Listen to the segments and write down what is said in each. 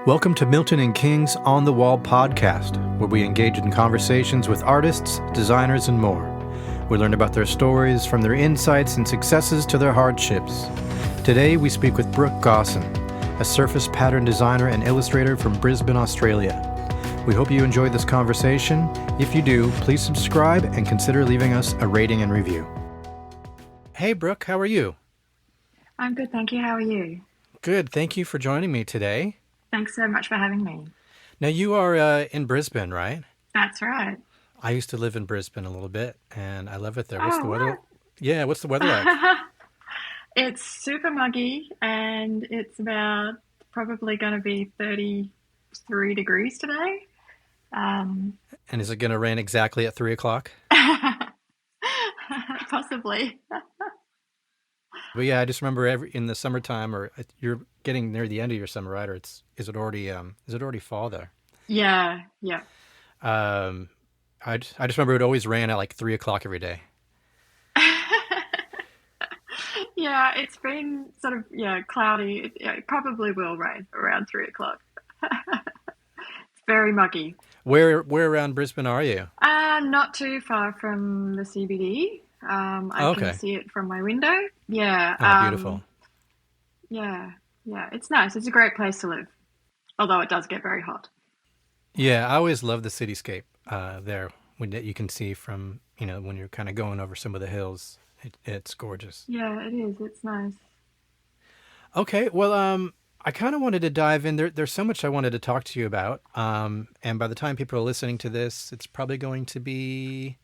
Welcome to Milton and King's On the Wall podcast, where we engage in conversations with artists, designers, and more. We learn about their stories, from their insights and successes to their hardships. Today, we speak with Brook Gossen, a surface pattern designer and illustrator from Brisbane, Australia. We hope you enjoyed this conversation. If you do, please subscribe and consider leaving us a rating and review. Hey, Brook, how are you? I'm good, thank you. How are you? Good. Thank you for joining me today. Thanks so much for having me. Now, you are in Brisbane, right? That's right. I used to live in Brisbane a little bit, and I love it there. What's Oh, the weather? what? Yeah, what's the weather like? It's super muggy and it's about probably going to be 33 degrees today. Um, And is it going to rain exactly at 3 o'clock? Possibly. But yeah, I just remember in the summertime, or you're getting near the end of your summer, right? Or is it already fall there? Yeah. Um, I just remember it always ran at like 3 o'clock every day. Yeah, it's been sort of, cloudy. It probably will rain around 3 o'clock. It's very muggy. Where around Brisbane are you? Not too far from the CBD. I Oh, can okay. see it from my window. Yeah, Oh, beautiful. yeah. It's nice. It's a great place to live, although it does get very hot. Yeah, I always love the cityscape there when that you can see from when you're kind of going over some of the hills. It's gorgeous. Yeah, it is. It's nice. Okay, well, I kind of wanted to dive in. There's so much I wanted to talk to you about. And by the time people are listening to this, it's probably going to be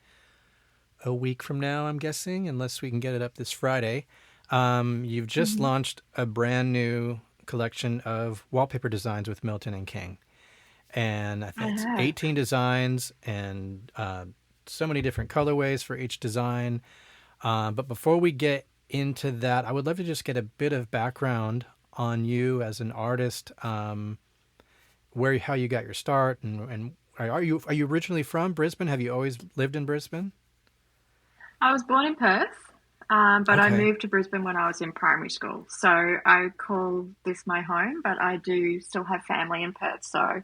a week from now, I'm guessing, unless we can get it up this Friday. You've just Hmm. launched a brand new collection of wallpaper designs with Milton and King. And I I think it's have. 18 designs and so many different colorways for each design. But before we get into that, I would love to just get a bit of background on you as an artist, how you got your start, and are you originally from Brisbane? Have you always lived in Brisbane? I was born in Perth, but I Okay. moved to Brisbane when I was in primary school. So I call this my home, but I do still have family in Perth. So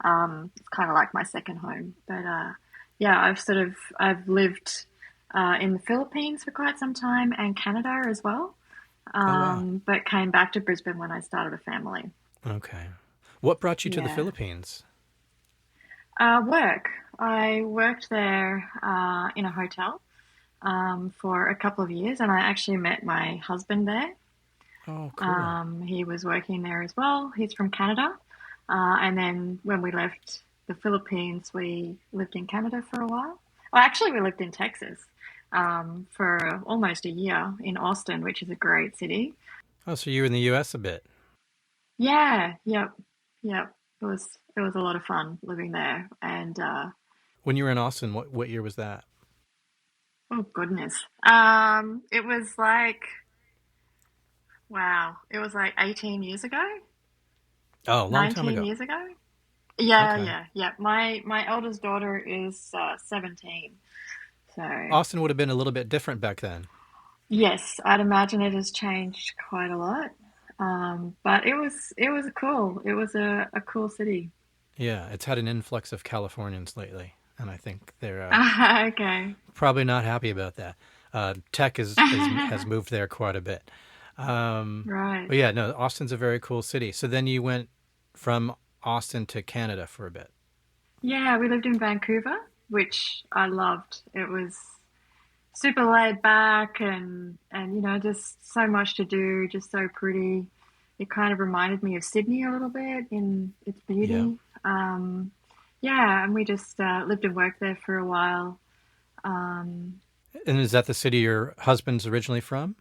it's kind of like my second home. But yeah, I've lived in the Philippines for quite some time and Canada as well. Oh, wow. But came back to Brisbane when I started a family. Okay. What brought you to the Yeah. Philippines? Work. I worked there in a hotel for a couple of years, and I actually met my husband there. Oh, cool. He was working there as well. He's from Canada. And then when we left the Philippines, we lived in Canada for a while. Well, actually, we lived in Texas for almost a year in Austin, which is a great city. Oh, so you were in the U.S. a bit. Yeah, yep. It was a lot of fun living there, and When you were in Austin, what year was that? oh goodness, it was like wow, it was like 18 years ago, Oh, a long time 19 ago. years ago. Yeah, Okay. yeah. My eldest daughter is 17, so Austin would have been a little bit different back then. yes, I'd imagine it has changed quite a lot. But it was cool. It was a cool city. Yeah, it's had an influx of Californians lately, and I think they're Okay. probably not happy about that. Tech has moved there quite a bit. Right. But yeah, no, Austin's a very cool city. So then you went from Austin to Canada for a bit. Yeah, we lived in Vancouver, which I loved. It was super laid back and just so much to do, just so pretty. It kind of reminded me of Sydney a little bit in its Yeah. beauty. Yeah, and we just lived and worked there for a while. Um, And is that the city your husband's originally from?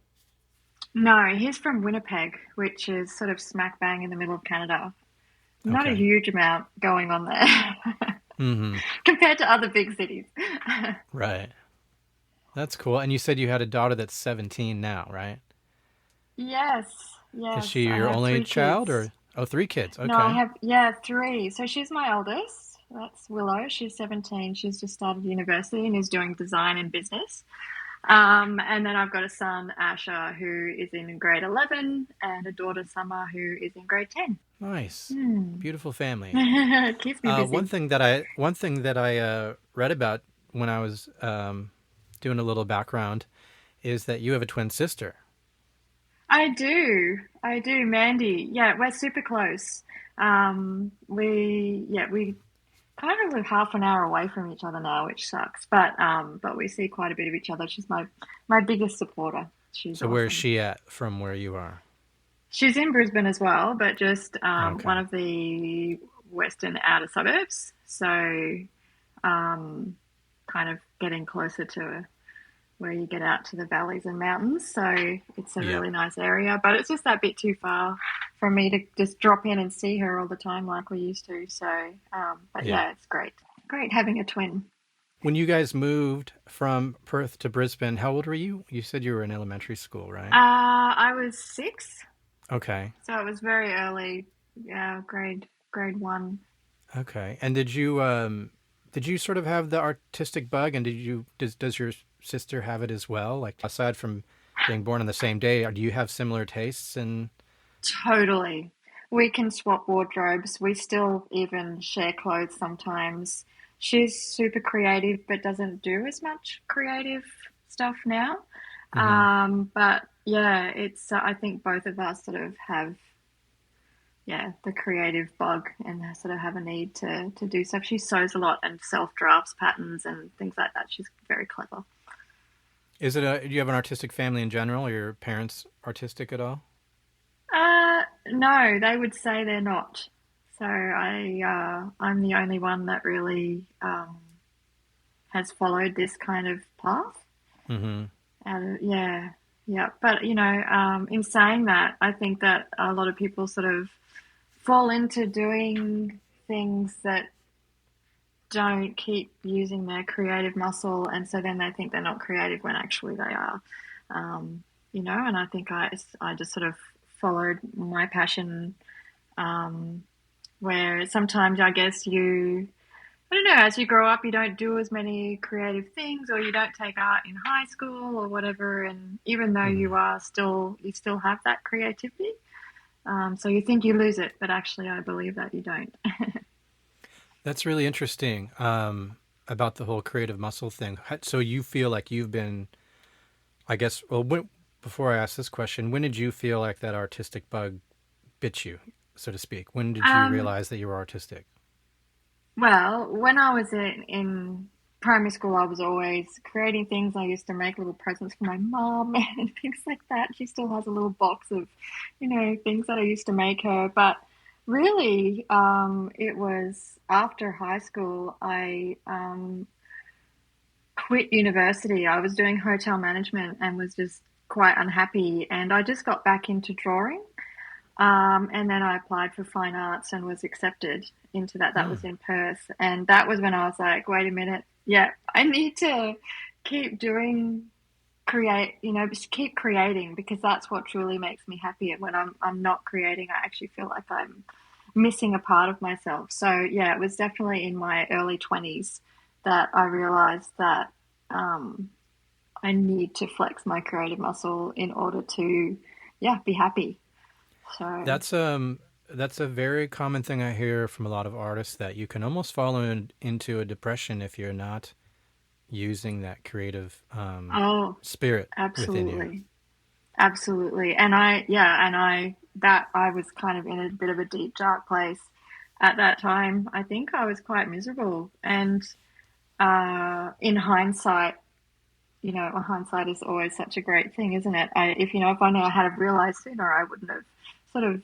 no, he's from Winnipeg, which is sort of smack bang in the middle of Canada. Not a Okay. huge amount going on there Mm-hmm. compared to other big cities. Right. That's cool. And you said you had a daughter that's 17 now, right? Yes, Is yes, she I your have only three child kids. or oh, three kids? No, I Okay. have, yeah, three. So she's my eldest. That's Willow. She's 17. She's just started university and is doing design and business. And then I've got a son, Asher, who is in grade 11, and a daughter, Summer, who is in grade 10. Nice, Hmm. beautiful family. It keeps me busy. One thing that I read about when I was doing a little background is that you have a twin sister. I do. I do, Mandy. Yeah, we're super close. We kind of live half an hour away from each other now, which sucks. But we see quite a bit of each other. She's my biggest supporter. She's So where is awesome. she at from where you are? She's in Brisbane as well, but just one Okay. of the western outer suburbs. So um, kind of getting closer to where you get out to the valleys and mountains. So it's a Yep. really nice area, but it's just that bit too far for me to just drop in and see her all the time like we used to. So, but Yeah. yeah, it's great. Great having a twin. When you guys moved from Perth to Brisbane, how old were you? You said you were in elementary school, right? I was 6, Okay. so it was very early. Yeah, grade 1. Okay. And did you sort of have the artistic bug, and does your sister have it as well? Like aside from being born on the same day, do you have similar tastes and Totally. We can swap wardrobes. We still even share clothes sometimes. She's super creative, but doesn't do as much creative stuff now. hmm But yeah, it's, I think both of us sort of have, yeah, the creative bug and sort of have a need to do stuff. She sews a lot and self drafts patterns and things like that. She's very clever. do you have an artistic family in general? Are your parents artistic at all? No, they would say they're not. So I'm the only one that really has followed this kind of path. hmm Yeah, yeah. But in saying that, I think that a lot of people sort of fall into doing things that don't keep using their creative muscle, and so then they think they're not creative when actually they are. And I think I just sort of followed my passion, um, where sometimes I guess I don't know, as you grow up, you don't do as many creative things, or you don't take art in high school or whatever. And even though hmm you still have that creativity. So you think you lose it, but actually, I believe that you don't. That's really interesting about the whole creative muscle thing. So you feel like you've been, I guess, before I ask this question, when did you feel like that artistic bug bit you, so to speak? When did you Um, realize that you were artistic? well, when I was in primary school, I was always creating things. I used to make little presents for my mom and things like that. She still has a little box of, things that I used to make her. But really, it was after high school, I quit university. I was doing hotel management and was just quite unhappy. And I just got back into drawing. And then I applied for fine arts and was accepted into that. That was Hmm. in Perth. And that was when I was like, wait a minute. Yeah, I need to keep doing just keep creating, because that's what truly makes me happy. And when I'm not creating, I actually feel like I'm missing a part of myself. So yeah, it was definitely in my early 20s that I realized that um, I need to flex my creative muscle in order to, yeah, be happy. So That's a very common thing I hear from a lot of artists that you can almost fall into a depression if you're not using that creative oh, spirit within you. absolutely. Absolutely. That I was kind of in a bit of a deep, dark place at that time. I think I was quite miserable. And in hindsight, hindsight is always such a great thing, isn't it? If I knew I had realized sooner, I wouldn't have sort of,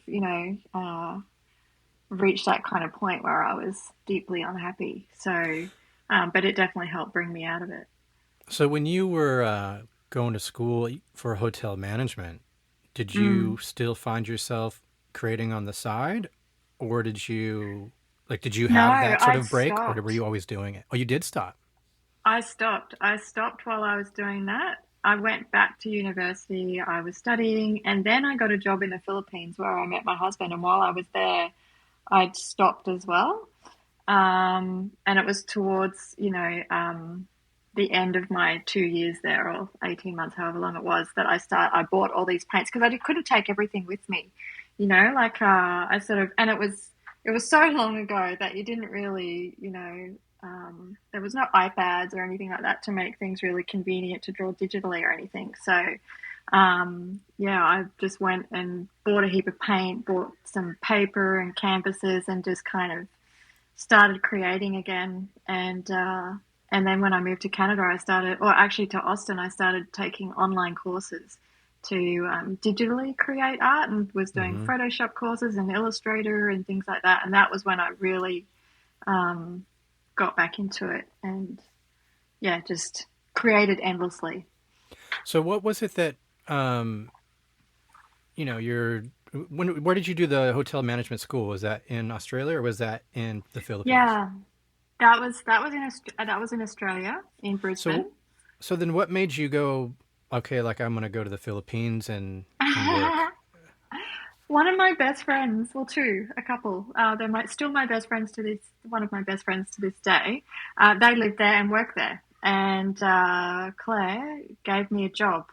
reached that kind of point where I was deeply unhappy. So, but it definitely helped bring me out of it. So when you were going to school for hotel management, did you Mm. still find yourself creating on the side, or did you No, have that sort I of break, or were stopped. you always doing it? Oh, you did stop. I stopped. I stopped while I was doing that. I went back to university. I was studying, and then I got a job in the Philippines where I met my husband. And while I was there, I'd stopped as well. And it was towards, the end of my 2 years there, or 18 months, however long it was, that I bought all these paints because couldn't take everything with me, like I sort of, and it was so long ago that you didn't really, there was no iPads or anything like that to make things really convenient to draw digitally or anything. So, yeah, I just went and bought a heap of paint, bought some paper and canvases, and just kind of started creating again. And then when I moved to Canada, or actually to Austin, I started taking online courses to digitally create art, and was doing Photoshop courses and Illustrator and things like that. And that was when I really got back into it, and yeah, just created endlessly. So what was it that, where did you do the hotel management school? Was that in Australia or was that in the Philippines? Yeah, that was in Australia, in Brisbane. So then what made you go, okay, like I'm going to go to the Philippines and work? One of my best friends, well, a couple. Still my best friends to this. One of my best friends to this day. They live there and work there, and Claire gave me a job.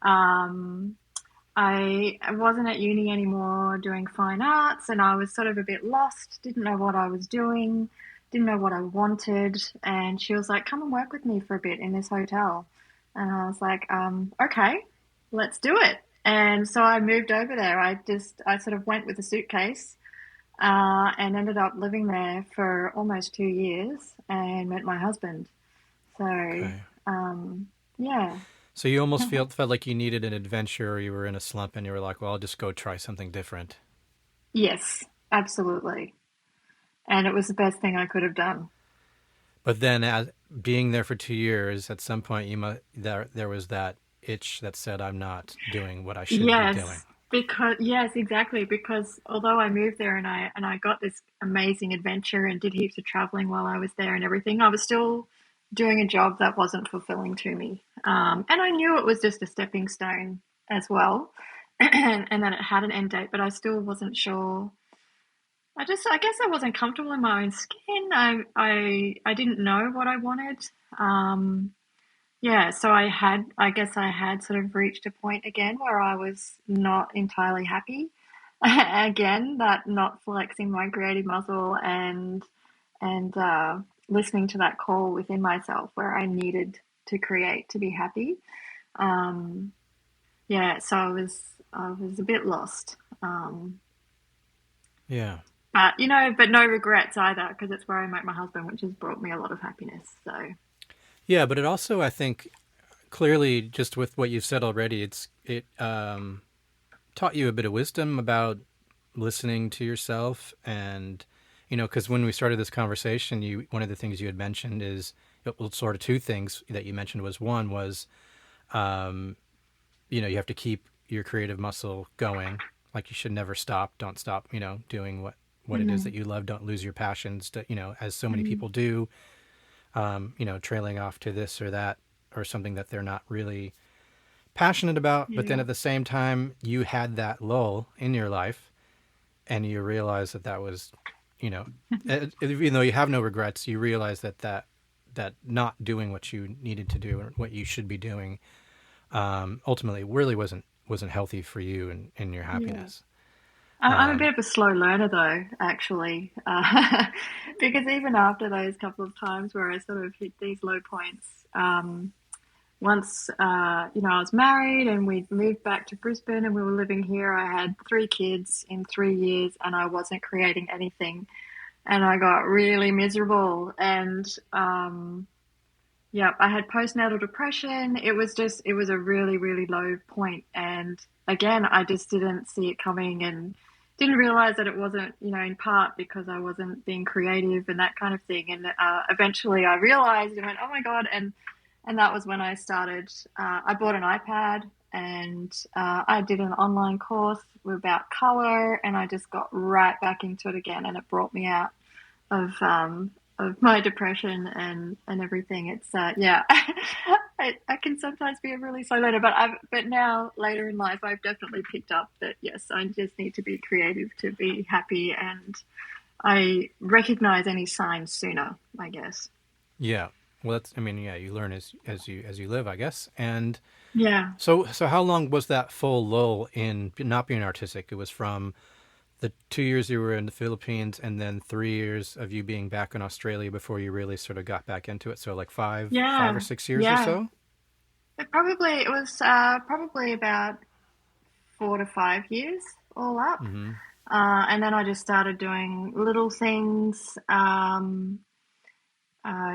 I wasn't at uni anymore doing fine arts, and I was sort of a bit lost. Didn't know what I was doing. Didn't know what I wanted. And she was like, "Come and work with me for a bit in this hotel." And I was like, "Okay, let's do it." And so I moved over there. I sort of went with a suitcase, and ended up living there for almost 2 years, and met my husband. So, Okay. yeah. So you almost felt like you needed an adventure, or you were in a slump and you were like, well, I'll just go try something different. Yes, absolutely. And it was the best thing I could have done. But then, as being there for 2 years, at some point, there was that itch that said, "I'm not doing what I should be doing." Yes, yes, exactly. Because although I moved there, and I got this amazing adventure and did heaps of traveling while I was there and everything, I was still doing a job that wasn't fulfilling to me. And I knew it was just a stepping stone as well, and that it had an end date, but I still wasn't sure. I guess I wasn't comfortable in my own skin. I didn't know what I wanted. Um, yeah, so I guess I had sort of reached a point again where I was not entirely happy. Again, that not flexing my creative muscle, and listening to that call within myself where I needed to create to be happy. Um, yeah, so I was a bit lost. Yeah. But no regrets either, because it's where I met my husband, which has brought me a lot of happiness. So Yeah, but it also, I think, clearly, just with what you've said already, it taught you a bit of wisdom about listening to yourself, and because when we started this conversation, one of the things you had mentioned is, well, sort of two things that you mentioned was, one was, um, you have to keep your creative muscle going. Like, you should never stop. Don't stop. Doing what it is that mm, you love. Don't lose your passions. As so many mm, people do. Trailing off to this or that or something that they're not really passionate about. But then yeah, at the same time, you had that lull in your life, and you realize that was, even though you have no regrets, you realize that not doing what you needed to do or what you should be doing, ultimately really wasn't healthy for you and your yeah. happiness. I'm a Um, bit of a slow learner though, actually, because even after those couple of times where I sort of hit these low points, once I was married and we'd moved back to Brisbane and we were living here, I had 3 kids in 3 years and I wasn't creating anything, and I got really miserable. And yeah, I had postnatal depression. It was a really, really low point. And again, I just didn't see it coming, and didn't realize that it wasn't, in part because I wasn't being creative and that kind of thing. And eventually I realized and went, oh my God. And that was when I started, I bought an iPad, and I did an online course about color, and I just got right back into it again. And it brought me out of my depression and everything. It's yeah, I can sometimes be a really slow learner, but now later in life I've definitely picked up that yes, I just need to be creative to be happy, and I recognize any signs sooner, I guess. yeah. Well, that's, I mean, yeah, you learn as you live, I guess. And Yeah. so how long was that full lull in not being artistic? It was from the 2 years you were in the Philippines, and then 3 years of you being back in Australia before you really sort of got back into it. So like five or Yeah. 6 years or Yeah. so. It was probably about 4 to 5 years all up. Mm-hmm. And then I just started doing little things,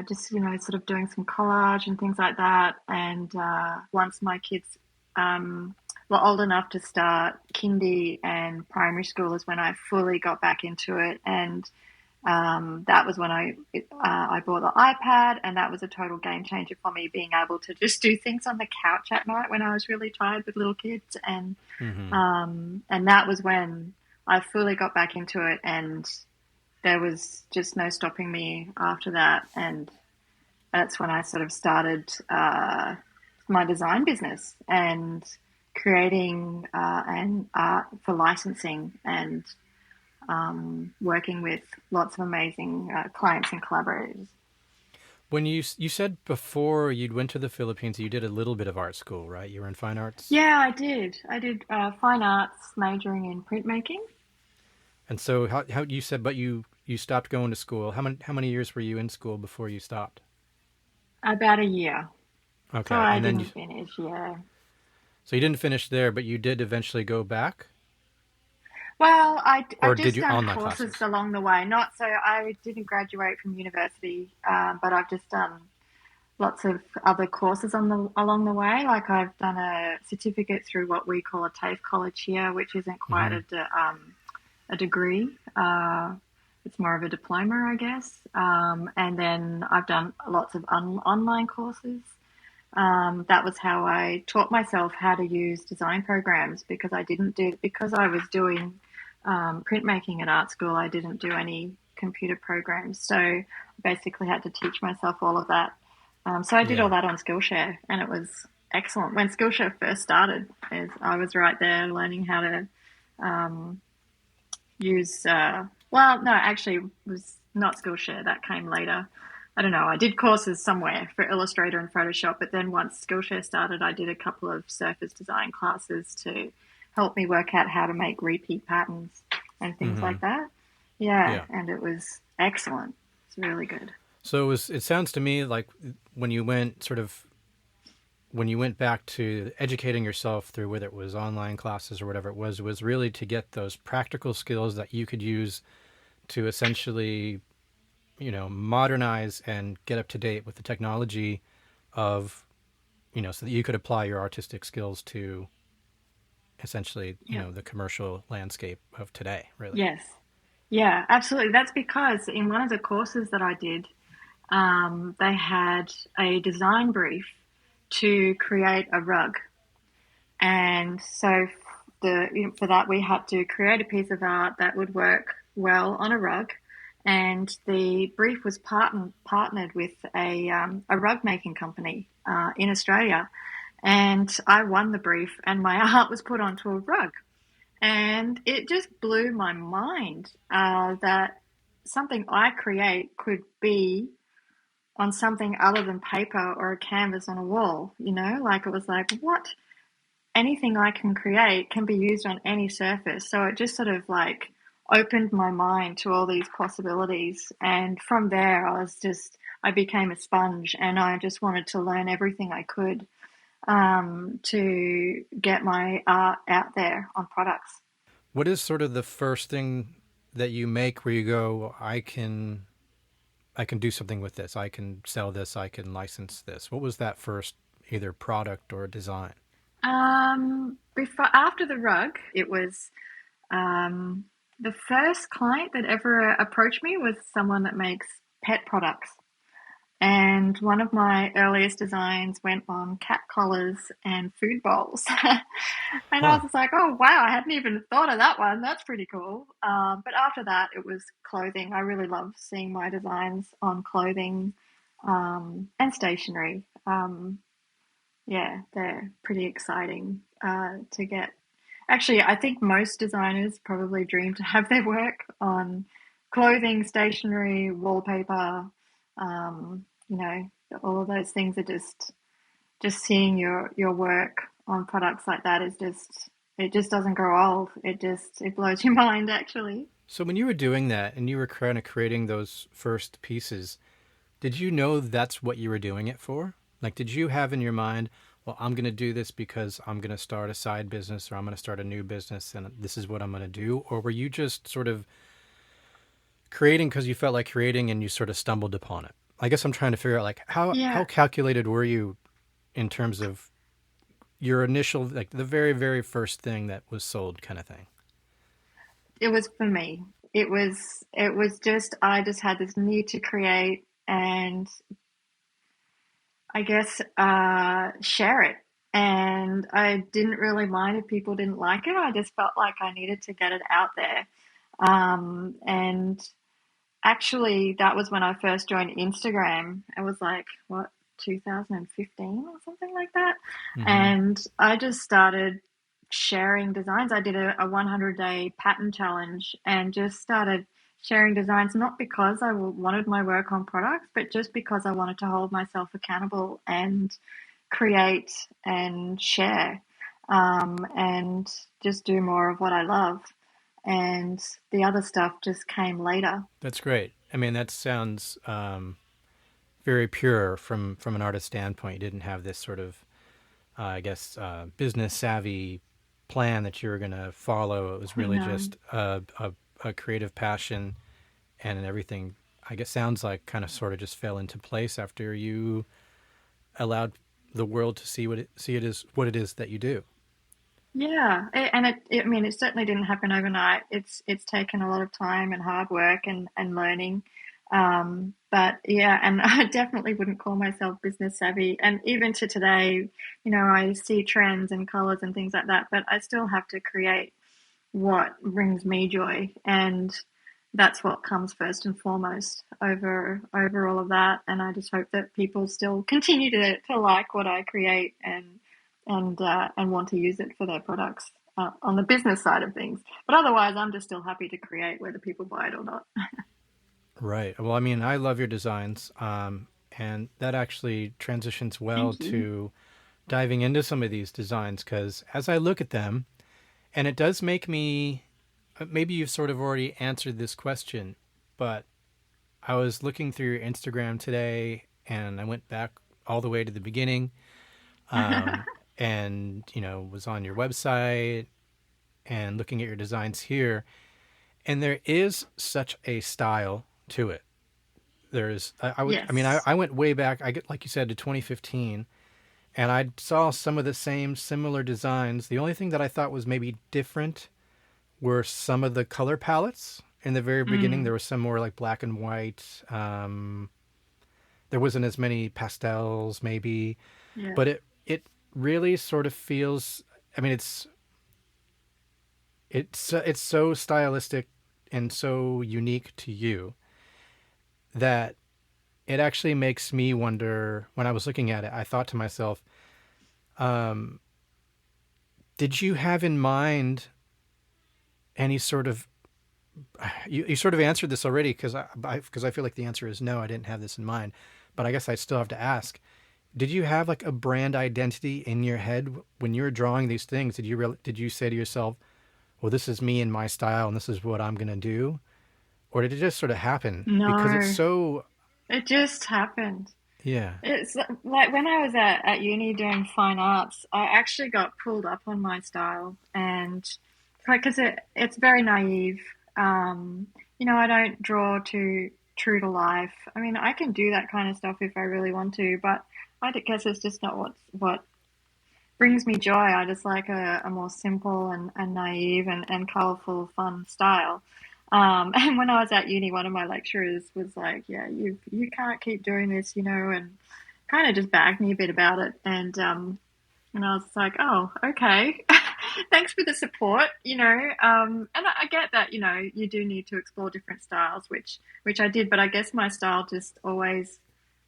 just, sort of doing some collage and things like that. And once my kids were old enough to start kindy and primary school is when I fully got back into it. And that was when I bought the iPad, and that was a total game changer for me, being able to just do things on the couch at night when I was really tired with little kids, Mm-hmm. and that was when I fully got back into it, and there was just no stopping me after that, and that's when I sort of started my design business and creating an art for licensing and working with lots of amazing clients and collaborators. When you said before you'd went to the Philippines, you did a little bit of art school, right? You were in fine arts, Yeah, I did. I did fine arts, majoring in printmaking. and so how you said, but you stopped going to school. How many years were you in school before you stopped? About a year. So Okay, I and then didn't finish, yeah. so you didn't finish there, but you did eventually go back, Well, or I've did just you done online courses classes? along the way. Not so I didn't graduate from university, but I've just done lots of other courses along the way. Like I've done a certificate through what we call a TAFE college here, which isn't quite Mm-hmm. a degree. It's more of a diploma, I guess. And then I've done lots of online courses. That was how I taught myself how to use design programs because I was doing printmaking at art school. I didn't do any computer programs, so I basically had to teach myself all of that. So I did all Yeah. that on Skillshare, and it was excellent. When Skillshare first started, I was right there learning how to use. Well, no, actually, it was not Skillshare. That came later. I don't know. I did courses somewhere for Illustrator and Photoshop, but then once Skillshare started, I did a couple of surface design classes to help me work out how to make repeat patterns and things Mm-hmm. like that. Yeah, Yeah. and it was excellent. It's really good. So it sounds to me like when you went sort of when you went back to educating yourself through whether it was online classes or whatever it was really to get those practical skills that you could use to essentially, modernize and get up to date with the technology of, so that you could apply your artistic skills to essentially, Yeah. the commercial landscape of today, really. Yes. Yeah, absolutely. That's because in one of the courses that I did, they had a design brief to create a rug. And so for that, we had to create a piece of art that would work well on a rug. And the brief was partnered with a rug making company in Australia. And I won the brief, and my art was put onto a rug. And it just blew my mind that something I create could be on something other than paper or a canvas on a wall, Like it was like, what? Anything I can create can be used on any surface. So it just sort of like opened my mind to all these possibilities. And from there, I became a sponge, and I just wanted to learn everything I could to get my art out there on products. What is sort of the first thing that you make where you go, I can do something with this. I can sell this. I can license this. What was that first either product or design? After the rug, it was um, the first client that ever approached me was someone that makes pet products. And one of my earliest designs went on cat collars and food bowls. And I was Huh. just like, oh, wow, I hadn't even thought of that one. That's pretty cool. But after that, it was clothing. I really love seeing my designs on clothing and stationery. Yeah, they're pretty exciting to get. Actually, I think most designers probably dream to have their work on clothing, stationery, wallpaper. all of those things are just seeing your work on products like that is just it just doesn't grow old. It blows your mind actually. So when you were doing that and you were kind of creating those first pieces, did you know that's what you were doing it for? Like, did you have in your mind, well, I'm going to do this because I'm going to start a side business or I'm going to start a new business and this is what I'm going to do? Or were you just sort of creating because you felt like creating and you sort of stumbled upon it? I guess I'm trying to figure out like how Yeah, calculated were you in terms of your initial, like the very, very first thing that was sold kind of thing? it was for me. It was just I just had this need to create and I guess share it. And I didn't really mind if people didn't like it. I just felt like I needed to get it out there. And actually, that was when I first joined Instagram. It was like, what, 2015 or something like that. Mm-hmm. And I just started sharing designs. I did a 100-day pattern challenge and just started sharing designs, not because I wanted my work on products, but just because I wanted to hold myself accountable and create and share and just do more of what I love. And the other stuff just came later. That's great. I mean, that sounds very pure from an artist standpoint. You didn't have this sort of, I guess, business savvy plan that you were going to follow. It was really No. just a creative passion, and everything. I guess sounds like kind of sort of just fell into place after you allowed the world to see it is what it is that you do. Yeah, and I mean, it certainly didn't happen overnight. It's taken a lot of time and hard work and learning. But yeah, and I definitely wouldn't call myself business savvy. And even to today, I see trends and colors and things like that, but I still have to create what brings me joy, and that's what comes first and foremost over all of that. And I just hope that people still continue to like what I create and want to use it for their products on the business side of things. But otherwise, I'm just still happy to create whether people buy it or not. Right. Well, I mean, I love your designs, and that actually transitions well Thank you. to diving into some of these designs because as I look at them, and it does make me, maybe you've sort of already answered this question, but I was looking through your Instagram today and I went back all the way to the beginning, and, was on your website and looking at your designs here. And there is such a style to it. Yes. I went way back, I get, like you said, to 2015, and I saw some of the same similar designs. The only thing that I thought was maybe different were some of the color palettes. In the very beginning, Mm, there was some more like black and white. There wasn't as many pastels, maybe, yeah. but it really sort of feels. I mean, it's so stylistic and so unique to you that it actually makes me wonder. When I was looking at it, I thought to myself, did you have in mind any sort of you sort of answered this already because I feel like the answer is no, I didn't have this in mind, but I guess I still have to ask. Did you have like a brand identity in your head when you were drawing these things? Did you say to yourself, "Well, this is me and my style, and this is what I'm gonna do," or did it just sort of happen? Because it's No, so, it just happened. yeah. It's like when I was at uni doing fine arts, I actually got pulled up on my style, and because it's very naive. I don't draw too true to life. I mean, I can do that kind of stuff if I really want to, but I guess it's just not what brings me joy. I just like a more simple and naive and colorful, fun style. And when I was at uni, one of my lecturers was like, "Yeah, you can't keep doing this, and kind of just bagged me a bit about it." And I was like, "Oh, okay, thanks for the support." And I get that you do need to explore different styles, which I did, but I guess my style just always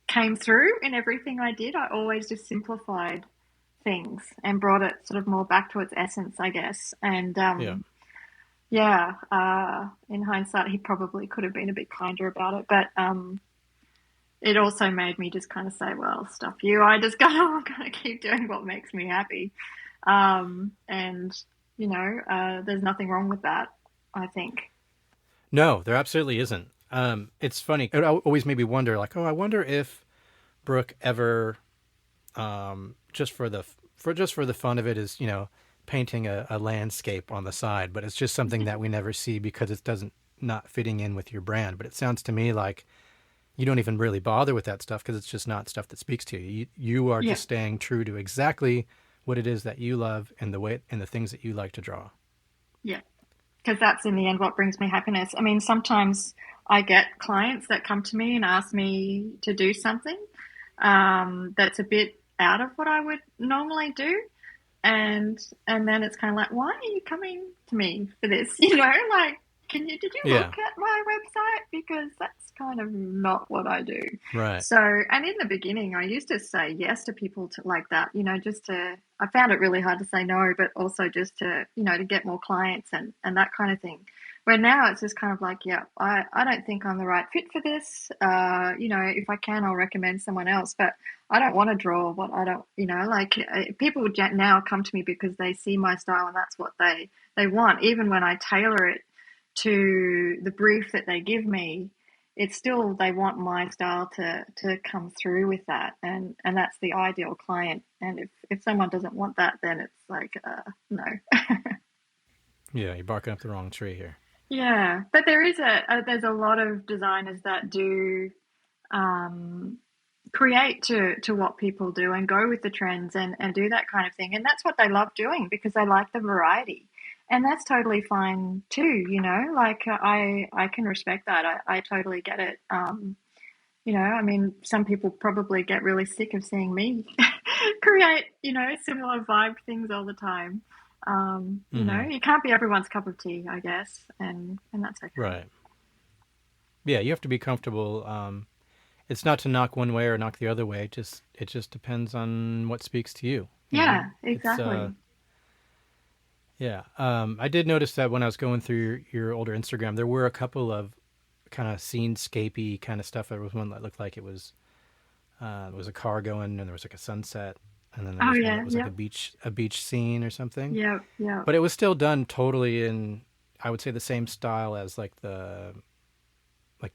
came through in everything I did. I always just simplified things and brought it sort of more back to its essence, I guess. And Yeah. yeah, in hindsight, he probably could have been a bit kinder about it, but it also made me just kind of say, well, stuff you. I just gotta, I'm gonna keep doing what makes me happy. And there's nothing wrong with that, I think. No, there absolutely isn't. It's funny. It always made me wonder, like, oh, I wonder if Brooke ever, just for the fun of it, is painting a landscape on the side, but it's just something that we never see because it doesn't not fitting in with your brand. But it sounds to me like you don't even really bother with that stuff because it's just not stuff that speaks to you. You are Yeah, just staying true to exactly what it is that you love and the things that you like to draw. yeah. Because that's in the end what brings me happiness. I mean, sometimes I get clients that come to me and ask me to do something that's a bit out of what I would normally do, and then it's kind of like, why are you coming to me for this? Like, did you look Yeah. at my website? Because that's kind of not what I do. Right. So, and in the beginning, I used to say yes to people like that, just to, I found it really hard to say no, but also just to, to get more clients and that kind of thing. Where now it's just kind of like, yeah, I don't think I'm the right fit for this. If I can, I'll recommend someone else. But I don't want to draw what I don't, like people now come to me because they see my style and that's what they want. Even when I tailor it to the brief that they give me, it's still they want my style to come through with that, and that's the ideal client. And if someone doesn't want that, then it's like no. Yeah, you're barking up the wrong tree here. Yeah, but there's a lot of designers that do um, create to what people do and go with the trends and do that kind of thing. And that's what they love doing because they like the variety. And that's totally fine too, like I can respect that. I totally get it. I mean, some people probably get really sick of seeing me create, similar vibe things all the time. Mm-hmm. You can't be everyone's cup of tea, I guess, and that's okay. Right. Yeah, you have to be comfortable. It's not to knock one way or knock the other way. It just depends on what speaks to you. Yeah, It's exactly. yeah. I did notice that when I was going through your older Instagram, there were a couple of kind of scenescapey kind of stuff. There was one that looked like it was a car going, and there was like a sunset, and then there Oh was one that yeah, was like yep, a beach scene or something. yep, yep. But it was still done totally in, I would say, the same style as like the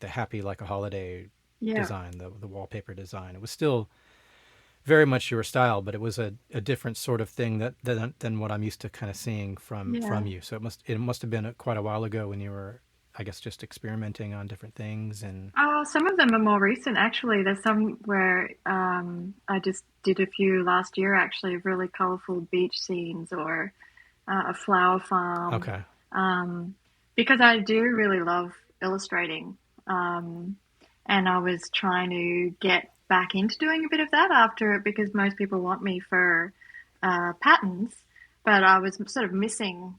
happy like a holiday Yeah. design, the wallpaper design. It was still very much your style, but it was a different sort of thing than what I'm used to kind of seeing from Yeah. you. So it must have been quite a while ago when you were, I guess, just experimenting on different things and Oh, some of them are more recent, actually. There's some where I just did a few last year, actually, of really colourful beach scenes or a flower farm. okay. Um, because I do really love illustrating. Um, and I was trying to get back into doing a bit of that after it because most people want me for patterns, but I was sort of missing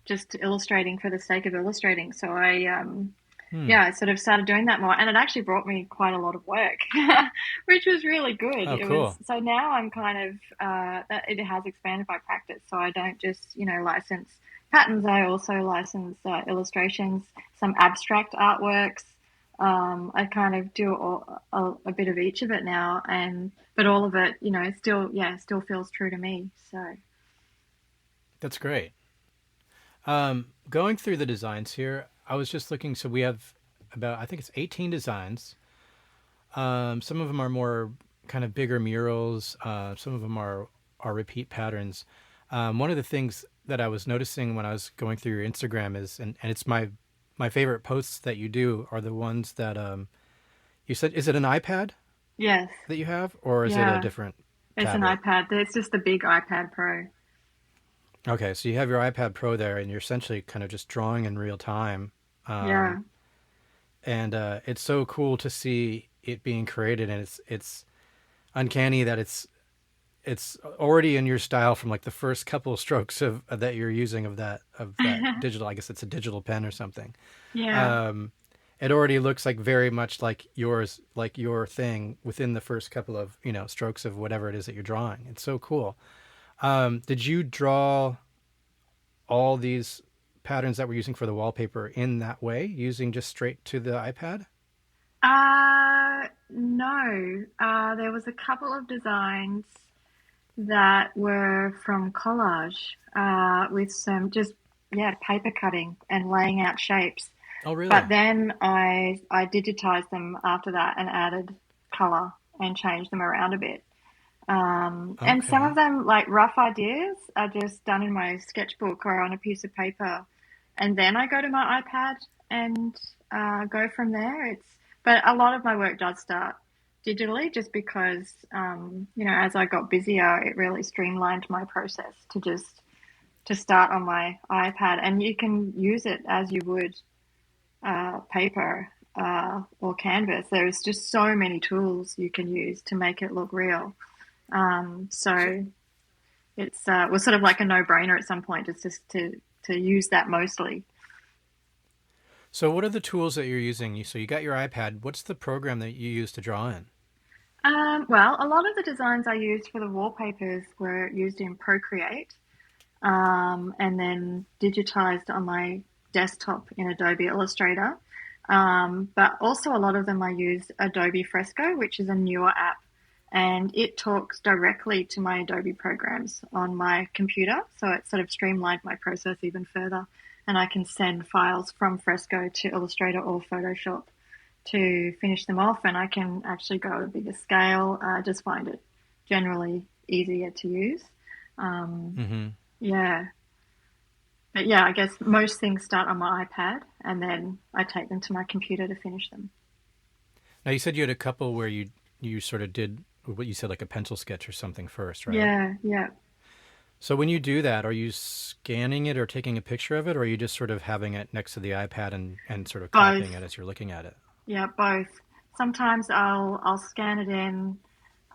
just illustrating for the sake of illustrating. So Hmm. yeah, I sort of started doing that more, and it actually brought me quite a lot of work, which was really good. Oh, It was cool. so now I'm kind of that it has expanded my practice, so I don't just license patterns. I also license illustrations, some abstract artworks. I kind of do a bit of each of it now, and but all of it, still feels true to me. So That's great. Going through the designs here, I was just looking. So we have about, I think it's 18 designs. Some of them are more kind of bigger murals. Some of them are repeat patterns. One of the things that I was noticing when I was going through your Instagram is, and it's my favorite posts that you do are the ones that you said. Is it an iPad yes, that you have, or is it a yeah, different it's an tablet? iPad. It's just the big iPad Pro. Okay, so you have your iPad Pro there, and you're essentially kind of just drawing in real time. Yeah. Um, and it's so cool to see it being created, and it's uncanny that it's already in your style from like the first couple of strokes of that you're using of that digital. I guess it's a digital pen or something. Yeah. Um, it already looks like very much like yours, like your thing within the first couple of strokes of whatever it is that you're drawing. It's so cool. Did you draw all these patterns that we're using for the wallpaper in that way, using just straight to the iPad? No. There was a couple of designs that were from collage, with some just, yeah, paper cutting and laying out shapes. Oh, But really? then I digitized them after that and added color and changed them around a bit. And some of Okay. them, like rough ideas, are just done in my sketchbook or on a piece of paper, and then I go to my iPad and go from there. But a lot of my work does start digitally, just because as I got busier, it really streamlined my process to start on my iPad, and you can use it as you would paper or canvas. There's just so many tools you can use to make it look real. So, So it's was sort of like a no-brainer at some point just to use that mostly. so what are the tools that you're using? So you got your iPad. What's the program that you use to draw in? Well, a lot of the designs I used for the wallpapers were used in Procreate, and then digitized on my desktop in Adobe Illustrator. But also a lot of them I used Adobe Fresco, which is a newer app, and it talks directly to my Adobe programs on my computer. So it sort of streamlined my process even further. And I can send files from Fresco to Illustrator or Photoshop to finish them off, and I can actually go at a bigger scale. I just find it generally easier to use. Um, Mm-hmm. yeah, but yeah, I guess most things start on my iPad, and then I take them to my computer to finish them. Now you said you had a couple where you sort of did what you said, like a pencil sketch or something first, right? Yeah, yeah, So when you do that, are you scanning it or taking a picture of it, or are you just sort of having it next to the iPad and sort of copying both. it as you're looking at it? Yeah, both. Sometimes I'll scan it in,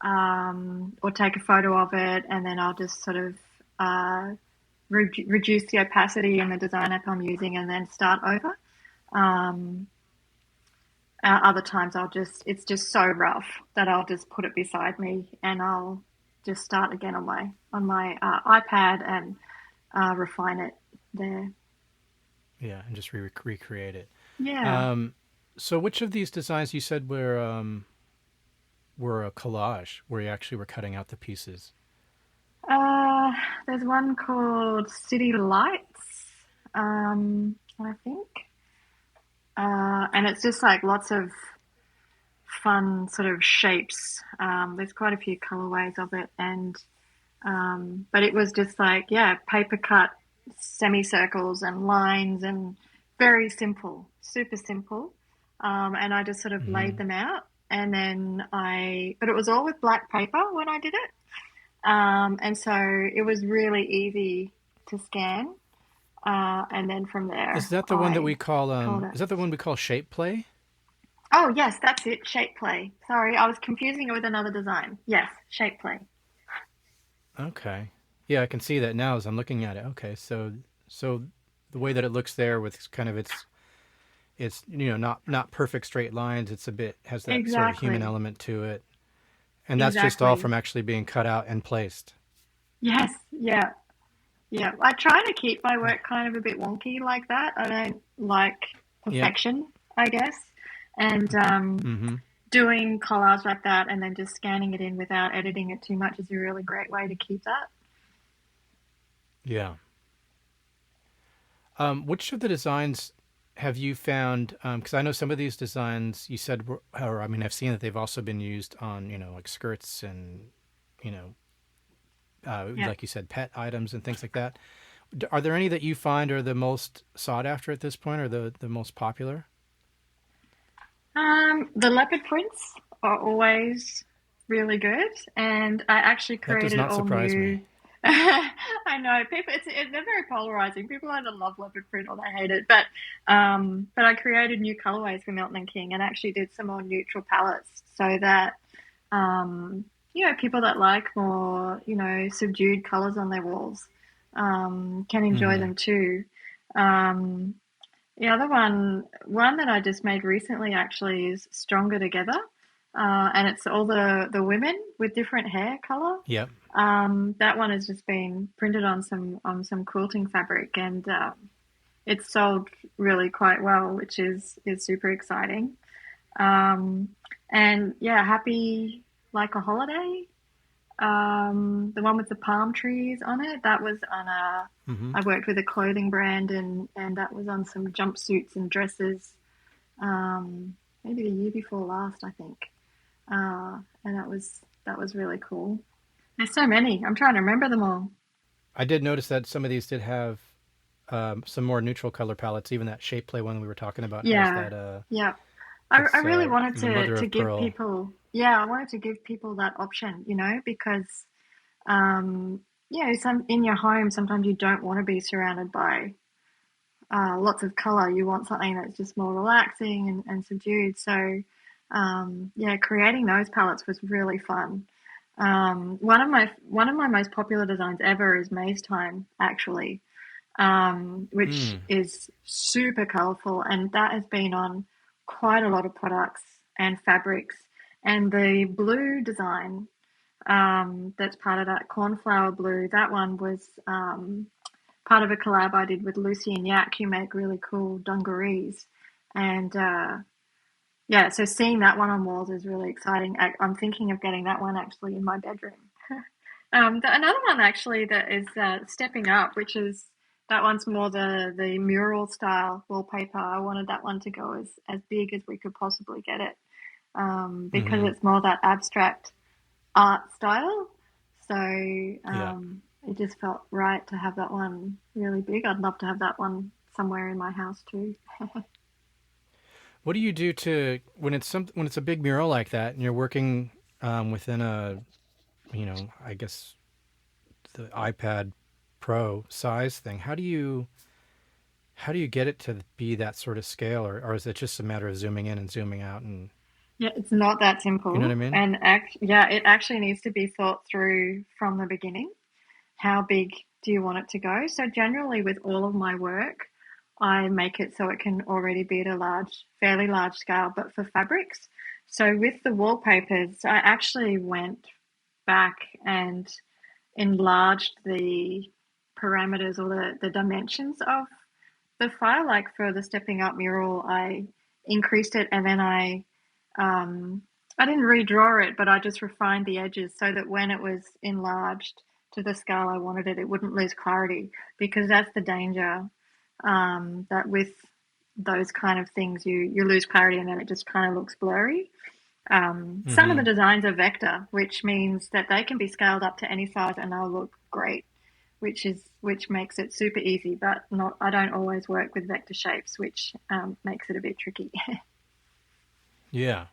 or take a photo of it, and then I'll just sort of reduce the opacity in the design app I'm using, and then start over. Um, Other times it's just so rough that I'll just put it beside me, and I'll just start again on my iPad and refine it there. Yeah, and just recreate it. Yeah. Um, so which of these designs you said were a collage, where you actually were cutting out the pieces? Uh, there's one called City Lights, I think, and it's just like lots of fun sort of shapes. There's quite a few colorways of it, and but it was just like, yeah, paper cut semicircles and lines, and very simple, super simple. And I just sort of laid Mm-hmm. them out, and then but it was all with black paper when I did it. And so it was really easy to scan. And then from Is there, that the one that we I call called it. is that the one we call shape play? Oh, yes, that's it. Shape play. Sorry, I was confusing it with another design. Yes, shape play. Okay. Yeah, I can see that now as I'm looking at it. Okay, so the way that it looks there with kind of it's not perfect straight lines. It's a bit has that sort of human Exactly. element to it, and that's just all Exactly. from actually being cut out and placed. Yes. Yeah. Yeah. I try to keep my work kind of a bit wonky like that. I don't like Yep. perfection, I guess. And Mm-hmm. doing collage like that and then just scanning it in without editing it too much is a really great way to keep that. Yeah. Which of the designs have you found? Because I know some of these designs you said, or I mean, I've seen that they've also been used on, like skirts and, you know, Yeah. like you said, pet items and things like that. Are there any that you find are the most sought after at this point, or the most popular? The leopard prints are always really good, and I actually That does created not all surprise me. new. I know people. They're very polarizing. People either love leopard print or they hate it. But I created new colorways for Milton and King, and actually did some more neutral palettes so that people that like more subdued colors on their walls can enjoy Mm-hmm. them too. Um, the other one that I just made recently actually is Stronger Together, and it's all the women with different hair color. Yep. That one has just been printed on some quilting fabric, and it's sold really quite well, which is super exciting. Um, and yeah, Happy Like a Holiday. The one with the palm trees on it, that was on a, Mm-hmm. I worked with a clothing brand and that was on some jumpsuits and dresses, maybe the year before last, I think. And that was really cool. There's so many. I'm trying to remember them all. I did notice that some of these did have some more neutral color palettes. Even that shape play one we were talking about has Yeah, that. yeah. I It's really wanted the mother to of give pearl. people, yeah, I wanted to give people that option, because um, some in your home sometimes you don't want to be surrounded by lots of color. You want something that's just more relaxing and subdued. So, yeah, creating those palettes was really fun. One of my most popular designs ever is Maze Time, actually, which Mm. is super colorful, and that has been on quite a lot of products and fabrics. And the blue design that's part of that cornflower blue, that one was part of a collab I did with Lucy and Yak, who make really cool dungarees. And yeah, so seeing that one on walls is really exciting. I'm thinking of getting that one actually in my bedroom. Another one actually that is stepping up, which is that one's more the mural style wallpaper. I wanted that one to go as big as we could possibly get it, because Mm-hmm. it's more that abstract art style. So Yeah. it just felt right to have that one really big. I'd love to have that one somewhere in my house too. What do you do to when it's a big mural like that and you're working within a I guess the iPad Pro size thing? How do you get it to be that sort of scale, or is it just a matter of zooming in and zooming out, and Yeah, it's not that you know what simple. I mean? And yeah, it actually needs to be thought through from the beginning. How big do you want it to go? So generally with all of my work, I make it so it can already be at a fairly large scale, but for fabrics. So with the wallpapers, I actually went back and enlarged the parameters or the dimensions of the file. Like for the stepping up mural, I increased it and then um, I didn't redraw it, but I just refined the edges so that when it was enlarged to the scale I wanted it, it wouldn't lose clarity, because that's the danger, that with those kind of things you lose clarity and then it just kind of looks blurry. Some of Mm-hmm. the designs are vector, which means that they can be scaled up to any size and they'll look great, which makes it super easy. But not, I don't always work with vector shapes, which makes it a bit tricky. Yeah.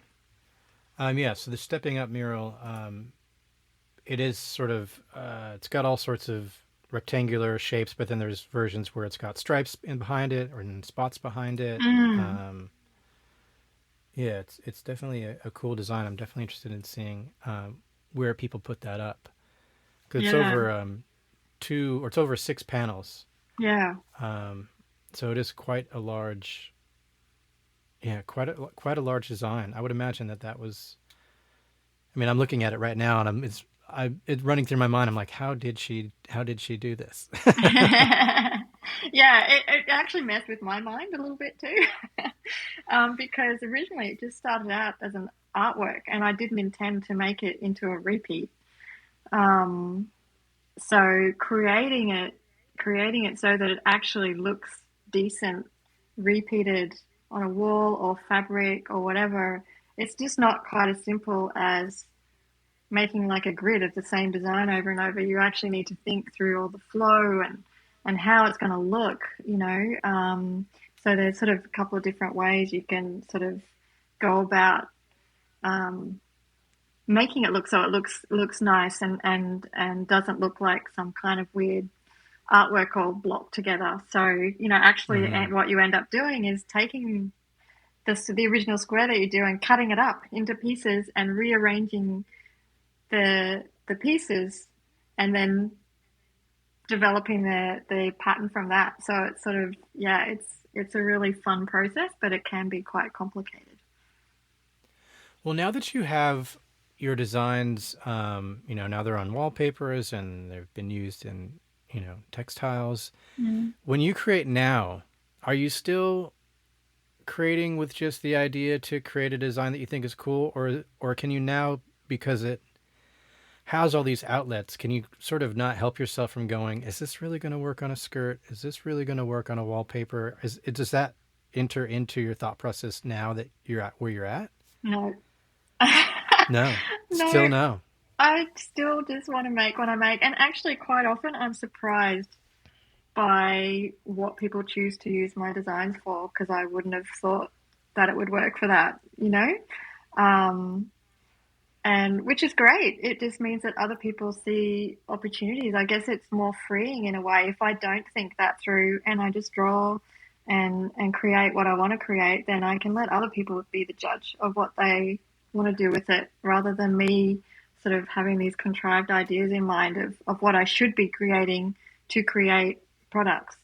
Yeah. So the stepping up mural, it is sort of it's got all sorts of rectangular shapes, but then there's versions where it's got stripes in behind it or in spots behind it. Mm, Um, yeah, it's definitely a cool design. I'm definitely interested in seeing where people put that up because it's yeah, over two or it's over 6 panels. yeah. Um, so it is quite a large, yeah, quite a large design. I would imagine that was. I mean, I'm looking at it right now, and it's running through my mind. I'm like, how did she do this? Yeah, it actually messed with my mind a little bit too, because originally it just started out as an artwork, and I didn't intend to make it into a repeat. Um, so creating it so that it actually looks decent, repeated on a wall or fabric or whatever, it's just not quite as simple as making like a grid of the same design over and over. You actually need to think through all the flow and how it's going to look, so there's sort of a couple of different ways you can sort of go about um, making it look so it looks nice and doesn't look like some kind of weird artwork all blocked together. So actually, Mm-hmm. what you end up doing is taking the original square that you do and cutting it up into pieces and rearranging the pieces, and then developing the pattern from that. So it's sort of, yeah, it's a really fun process, but it can be quite complicated. Well, now that you have your designs, now they're on wallpapers and they've been used in, textiles. Mm. When you create now, are you still creating with just the idea to create a design that you think is cool, or can you now, because it has all these outlets, can you sort of not help yourself from going, is this really going to work on a skirt? Is this really going to work on a wallpaper? Does that enter into your thought process now that you're at where you're at? No. No, still No, no. I still just want to make what I make. And actually, quite often, I'm surprised by what people choose to use my designs for because I wouldn't have thought that it would work for that, you know? Um, and which is great. It just means that other people see opportunities. I guess it's more freeing in a way. If I don't think that through and I just draw and create what I want to create, then I can let other people be the judge of what they want to do with it rather than me sort of having these contrived ideas in mind of what I should be creating to create products.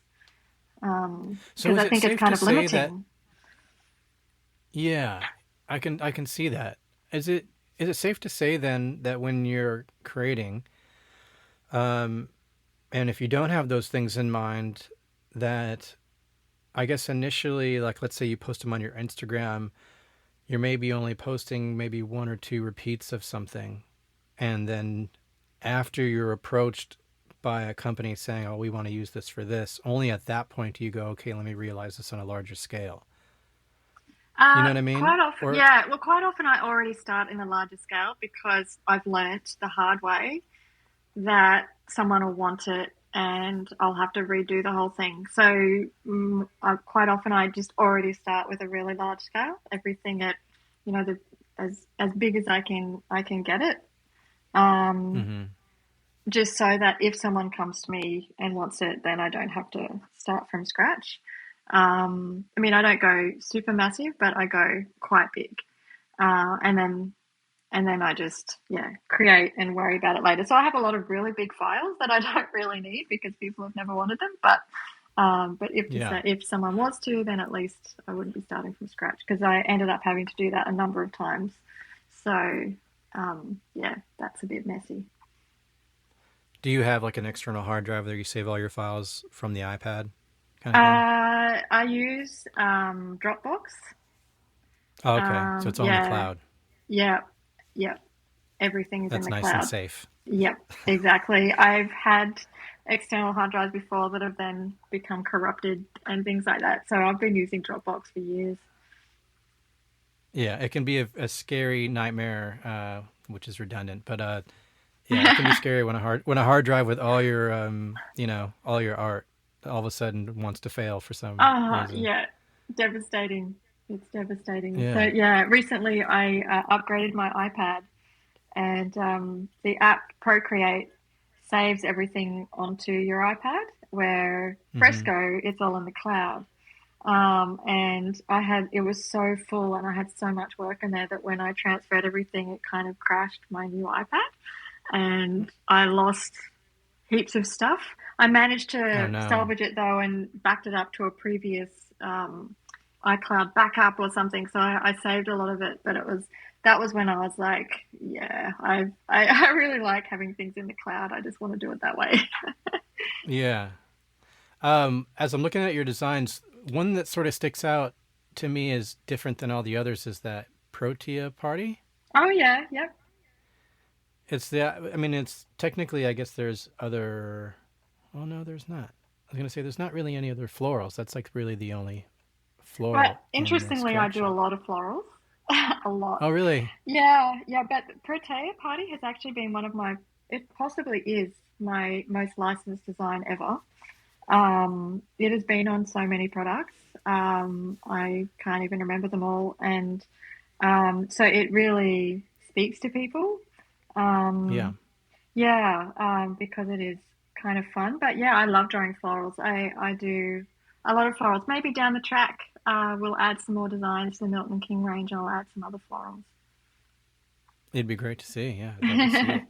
So Because is I it think it's safe kind to of say that? limiting. Yeah, I can see that. Is it safe to say then that when you're creating, um, and if you don't have those things in mind, that I guess initially, like let's say you post them on your Instagram, you're maybe only posting maybe one or two repeats of something, and then after you're approached by a company saying, "Oh, we want to use this for this," only at that point do you go, "Okay, let me realize this on a larger scale." You know what I mean? Quite often, Or yeah. Well, quite often I already start in a larger scale because I've learnt the hard way that someone will want it and I'll have to redo the whole thing. So quite often I just already start with a really large scale, everything at the as big as I can get it. Um, hmm just so that if someone comes to me and wants it, then I don't have to start from scratch. I mean, I don't go super massive, but I go quite big, and then I just create and worry about it later. So I have a lot of really big files that I don't really need because people have never wanted them. But yeah. if someone wants to, then at least I wouldn't be starting from scratch because I ended up having to do that a number of times. So yeah, that's a bit messy. Do you have like an external hard drive where you save all your files from the iPad kind of thing? I use Dropbox. Oh, okay. So it's on the Yeah, cloud. yeah, yeah. Everything is in That's the nice and cloud. safe. Yep, exactly. I've had external hard drives before that have then become corrupted and things like that. So I've been using Dropbox for years. Yeah, it can be a scary nightmare, which is redundant, but yeah, it can be scary when a hard drive with all your all your art all of a sudden wants to fail for some reason. Yeah, devastating. It's devastating. So Yeah. yeah, recently I upgraded my iPad and the app Procreate saves everything onto your iPad, where hmm Fresco, it's all in the cloud. And it was so full and I had so much work in there that when I transferred everything, it kind of crashed my new iPad and I lost heaps of stuff. I managed Oh to no. salvage it though and backed it up to a previous iCloud backup or something. So I saved a lot of it, but that was when I was like, yeah, I really like having things in the cloud. I just want to do it that way. Yeah. As I'm looking at your designs, one that sort of sticks out to me as different than all the others is that Protea party. Oh yeah, yep. I mean, it's technically, I guess there's other. Oh no, there's not. I was gonna say there's not really any other florals. That's like really the only But floral in this interestingly, I do a collection. lot of florals, a lot. Oh really? Yeah, yeah. But Protea Party has actually been it possibly is my most licensed design ever. It has been on so many products. I can't even remember them all, and so it really speaks to people. Yeah. Um, yeah, because it is kind of fun. But yeah, I love drawing florals. I do a lot of florals. Maybe down the track, we'll add some more designs to the Milton King range. I'll add some other florals. It'd be great to see. Yeah, I'd love to see it.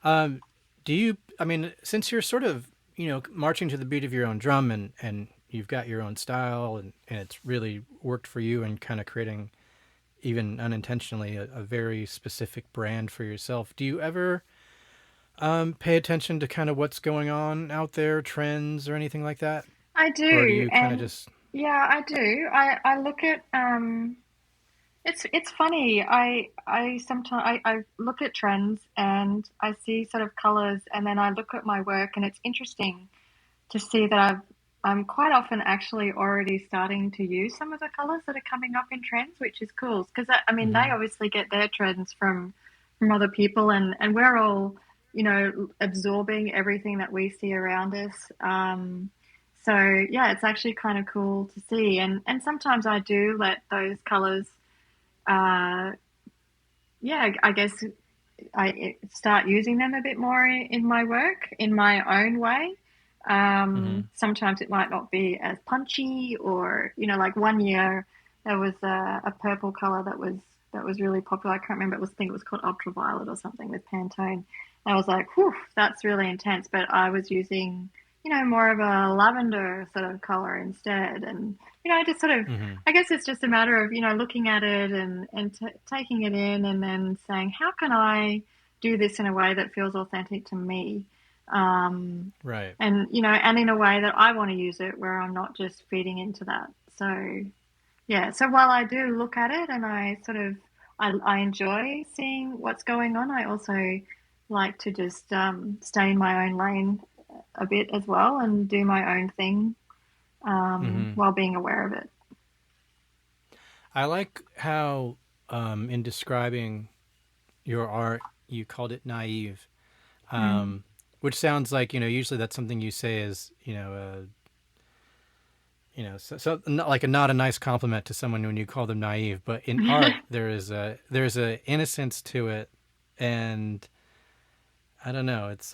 Um, do you? I mean, since you're sort of marching to the beat of your own drum and you've got your own style and it's really worked for you and kind of creating even unintentionally a very specific brand for yourself. Do you ever pay attention to kind of what's going on out there, trends or anything like that? I Or do do, you kind of and just? Yeah, I do. I look at it's funny. I sometimes I look at trends and I see sort of colors and then I look at my work and it's interesting to see that I'm quite often actually already starting to use some of the colors that are coming up in trends, which is cool because I mean they Mm-hmm. obviously get their trends from other people and we're all absorbing everything that we see around us. So yeah, it's actually kind of cool to see and sometimes I do let those colors uh, yeah, I guess I start using them a bit more in my work in my own way. Mm-hmm. Sometimes it might not be as punchy, or like one year there was a purple color that was really popular. I can't remember. I think it was called ultraviolet or something with Pantone. I was like, whew, that's really intense. But I was using, more of a lavender sort of color instead, and just sort of Mm-hmm. I guess it's just a matter of, looking at it and taking it in and then saying, how can I do this in a way that feels authentic to me? Um, Right. and in a way that I want to use it where I'm not just feeding into that. So, yeah. So while I do look at it and I enjoy seeing what's going on, I also like to just stay in my own lane a bit as well and do my own thing Mm-hmm. while being aware of it. I like how, in describing your art, you called it naive, Mm. um, which sounds like usually that's something you say is so not like not a nice compliment to someone when you call them naive. But in art, there's a innocence to it, and I don't know. It's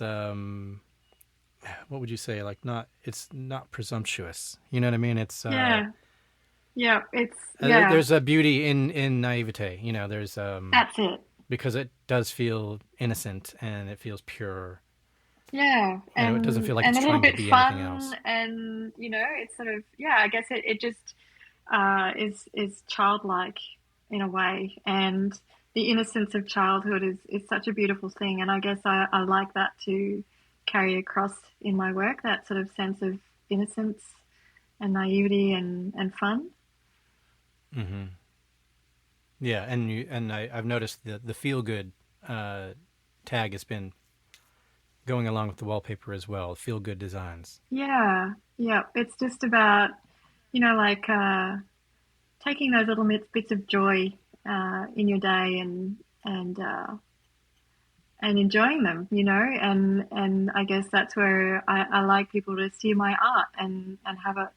what would you say? Like not it's not presumptuous. You know what I mean? It's Yeah. Yeah. Yeah, there's a beauty in naivete. There's that's it. because it does feel innocent and it feels pure. Yeah. It doesn't feel like And it's a little trying to bit be anything fun else. and, it's sort of, yeah, I guess it just is childlike in a way. And the innocence of childhood is such a beautiful thing. And I guess I like that to carry across in my work, that sort of sense of innocence and naivety and fun. Mm-hmm. Yeah, I've noticed the feel good uh, tag has been going along with the wallpaper as well. Feel good designs. Yeah. Yeah. It's just about, like taking those little bits of joy in your day and and enjoying them, and I guess that's where I like people to see my art and have it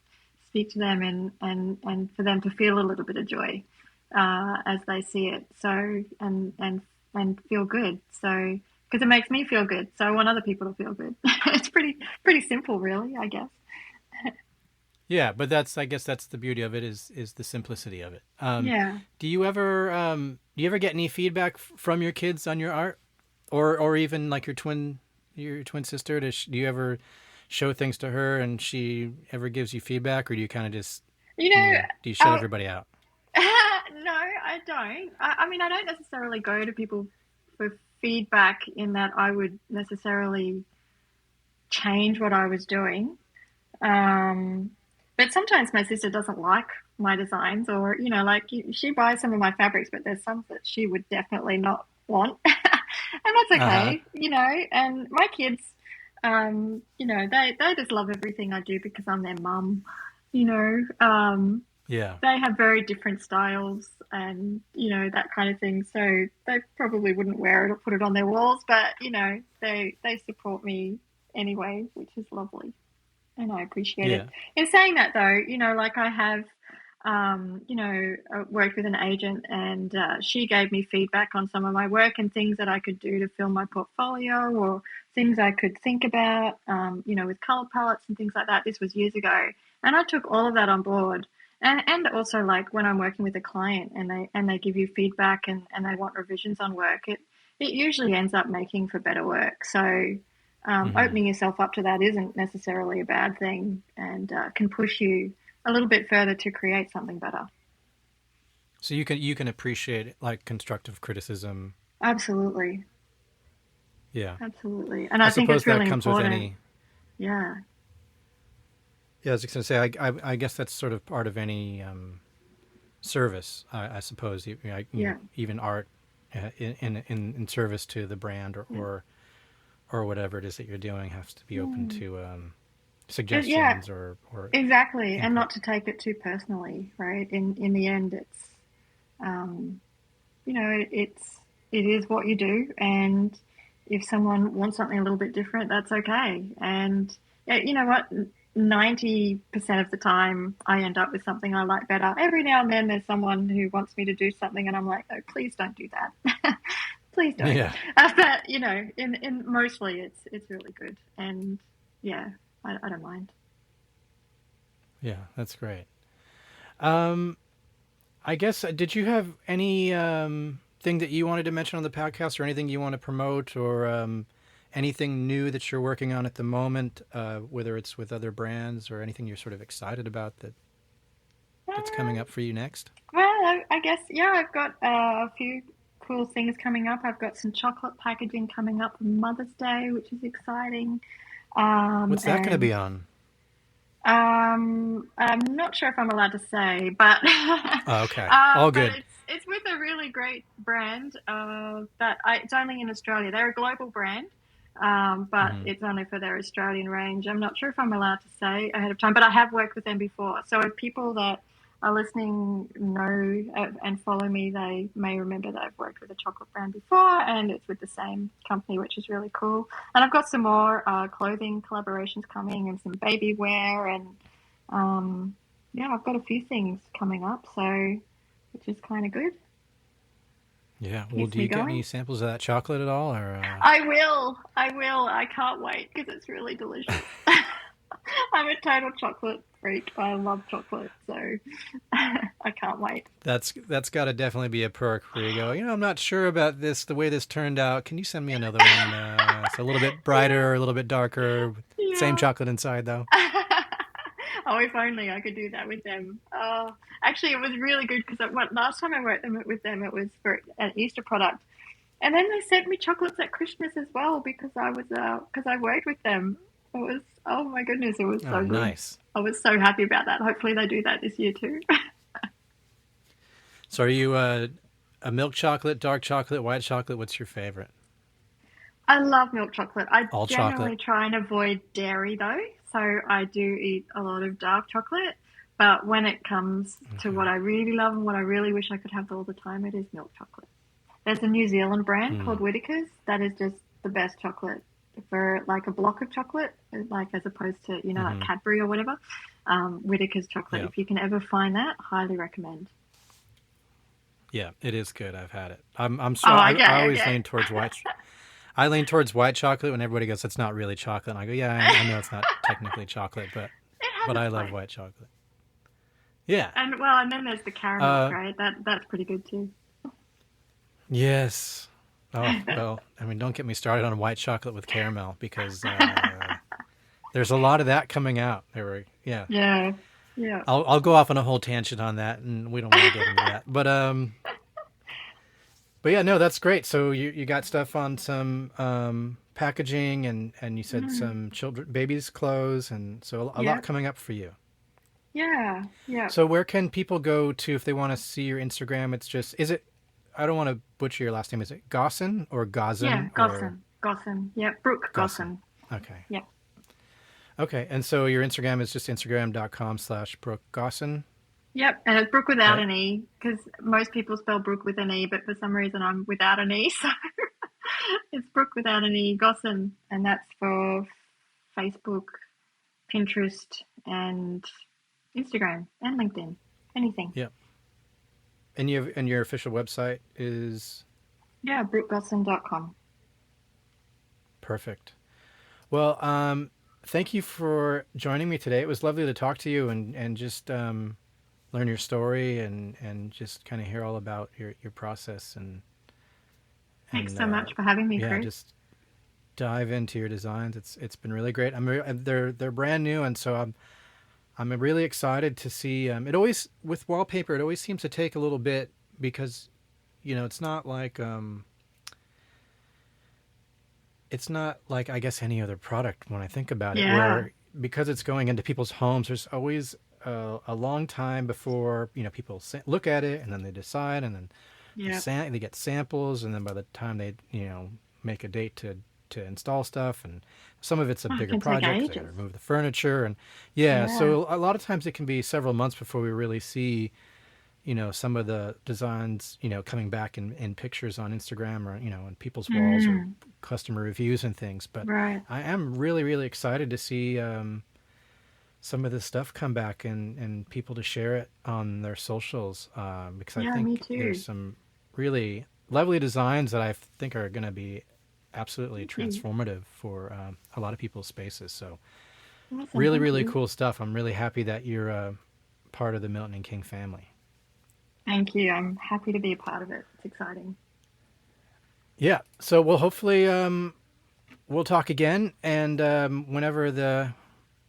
speak to them and for them to feel a little bit of joy as they see it. So and feel good. So because it makes me feel good, so I want other people to feel good. It's pretty simple, really, I guess. Yeah, but I guess that's the beauty of it is the simplicity of it. Yeah. Do you ever get any feedback from your kids on your art, or even like your twin sister? Do you ever show things to her and she ever gives you feedback, or do you kind of just You know, do you shut uh, everybody out? no, I don't. I mean, I don't necessarily go to people for feedback in that I would necessarily change what I was doing. Um, but sometimes my sister doesn't like my designs, or like she buys some of my fabrics, but there's some that she would definitely not want, and that's Uh huh. okay. And my kids, they just love everything I do because I'm their mum. You know, Yeah. they have very different styles and that kind of thing, so they probably wouldn't wear it or put it on their walls, but they support me anyway, which is lovely and I appreciate it. Yeah. In saying that though, like I have worked with an agent and she gave me feedback on some of my work and things that I could do to fill my portfolio or things I could think about, with color palettes and things like that. This was years ago. And I took all of that on board. And also like when I'm working with a client and they give you feedback and they want revisions on work, it usually ends up making for better work. So Mm-hmm. opening yourself up to that isn't necessarily a bad thing and can push you a little bit further to create something better. So you can appreciate like constructive criticism. Absolutely. Yeah. Absolutely. And I I think suppose it's that really comes with important. any. Yeah. Yeah, I was just going to say, I guess that's sort of part of any service, I suppose. Yeah. Even art in service to the brand Yeah. or whatever it is that you're doing has to be open Mm. to Yeah, suggestions or exactly. And input. not to take it too personally, right? In the end, um, it is what you do, and if someone wants something a little bit different, that's okay. And yeah, you know what? 90% of the time, I end up with something I like better. Every now and then, there's someone who wants me to do something, and I'm like, oh, please don't do that. Please don't. Yeah, But in mostly, it's really good, and yeah, I don't mind. yeah, that's great. Um, I guess did you have any thing that you wanted to mention on the podcast, or anything you want to promote, or anything new that you're working on at the moment, whether it's with other brands or anything you're sort of excited about that's coming Um, up for you next? Well, I guess, yeah, I've got a few cool things coming up. I've got some chocolate packaging coming up for Mother's Day, which is exciting. What's that going to And be on? I'm not sure if I'm allowed to say, but Oh, okay, all but good. it's with a really great brand it's only in Australia. They're a global brand, but Hmm. it's only for their Australian range. I'm not sure if I'm allowed to say ahead of time, but I have worked with them before. So if people that are listening know and follow me, they may remember that I've worked with a chocolate brand before, and it's with the same company, which is really cool. And I've got some more clothing collaborations coming, and some baby wear, and um, yeah, I've got a few things coming up, so which is kind of good. Yeah. Well, Keeps do me you get any going. samples of that chocolate at all, or? I will. I will. I can't wait because it's really delicious. I'm a total chocolate freak. I love chocolate, so I can't wait. That's got to definitely be a perk where you go. I'm not sure about this. The way this turned out. Can you send me another one? It's a little bit brighter, a little bit darker. Same Yeah. chocolate inside, though. Oh, if only I could do that with them. Oh, actually, it was really good because last time I worked with them, it was for an Easter product, and then they sent me chocolates at Christmas as well because I worked with them. It was, oh my goodness, it was Oh, so good. nice. I was so happy about that. Hopefully, they do that this year too. So, are you a milk chocolate, dark chocolate, white chocolate? What's your favorite? I love milk chocolate. I All chocolate. generally try and avoid dairy though, so I do eat a lot of dark chocolate. But when it comes to what Okay. I really love and what I really wish I could have all the time, it is milk chocolate. There's a New Zealand brand Hmm. called Whittaker's that is just the best chocolate for like a block of chocolate, like as opposed to, like Mm-hmm. Cadbury or whatever. Whittaker's chocolate, Yeah. if you can ever find that, highly recommend. Yeah. It is good. I've had it. I'm so Oh, I okay, always okay. lean towards white. I lean towards white chocolate when everybody goes, "It's not really chocolate." And I go, "Yeah, I know it's not technically chocolate, It but has I its love place. white chocolate." Yeah. And then there's the caramel, Uh, right? That's pretty good too. yes. Oh well. I mean, don't get me started on white chocolate with caramel because there's a lot of that coming out. Yeah. Yeah, yeah. I'll go off on a whole tangent on that, and we don't want to get into that. But yeah, no, that's great. So you got stuff on some packaging, and you said Mm, some babies' clothes, and so a lot yeah, coming up for you. yeah, yeah, So where can people go to if they want to see your Instagram? Is it? I don't want to butcher your last name. Is it Gossen or yeah. Gossen or Gossen. Yeah, Brook Gossen? Gossen. Okay. Yeah, Okay. And so your Instagram is just instagram.com/Brook Gossen, yep. And it's Brook without right? an E because most people spell Brook with an E, but for some reason I'm without an E, so it's Brook without an E, Gossen, and that's for Facebook, Pinterest, and Instagram and LinkedIn. Anything. Yep. And your official website is Yeah, brookgossen.com. perfect. Well, thank you for joining me today. It was lovely to talk to you and just learn your story and just kind of hear all about your process Thanks and so much for having me, yeah, Chris. just dive into your designs. It's been really great. They're brand new, and so I'm really excited to see. It always with wallpaper, it always seems to take a little bit because it's not like I guess any other product when I think about it, Yeah, where because it's going into people's homes, there's always a long time before people look at it and then they decide, and then Yeah. they get samples, and then by the time they make a date to install stuff, and some of it's a Oh, it bigger can take project. They got to ages. remove the furniture, and yeah, Yeah. so a lot of times it can be several months before we really see some of the designs coming back in pictures on Instagram, or on people's walls, or Mm, customer reviews and things. But right. I am really, really excited to see some of this stuff come back, and people to share it on their socials, because I Yeah, me think there's too. some really lovely designs that I think are going to be absolutely Thank you. transformative for a lot of people's spaces. So Awesome. really, Thank really you. cool stuff. I'm really happy that you're part of the Milton and King family. Thank you. I'm happy to be a part of it. It's exciting. Yeah. So we'll hopefully we'll talk again, and whenever the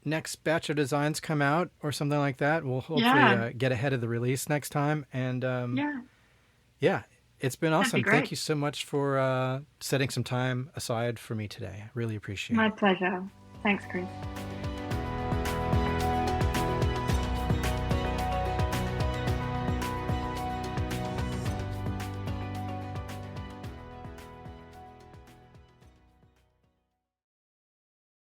next batch of designs come out or something like that, we'll hopefully Yeah. get ahead of the release next time. And Yeah. yeah, it's been That'd be awesome. Thank great. you so much for setting some time aside for me today. I really appreciate My it. pleasure. Thanks, Chris.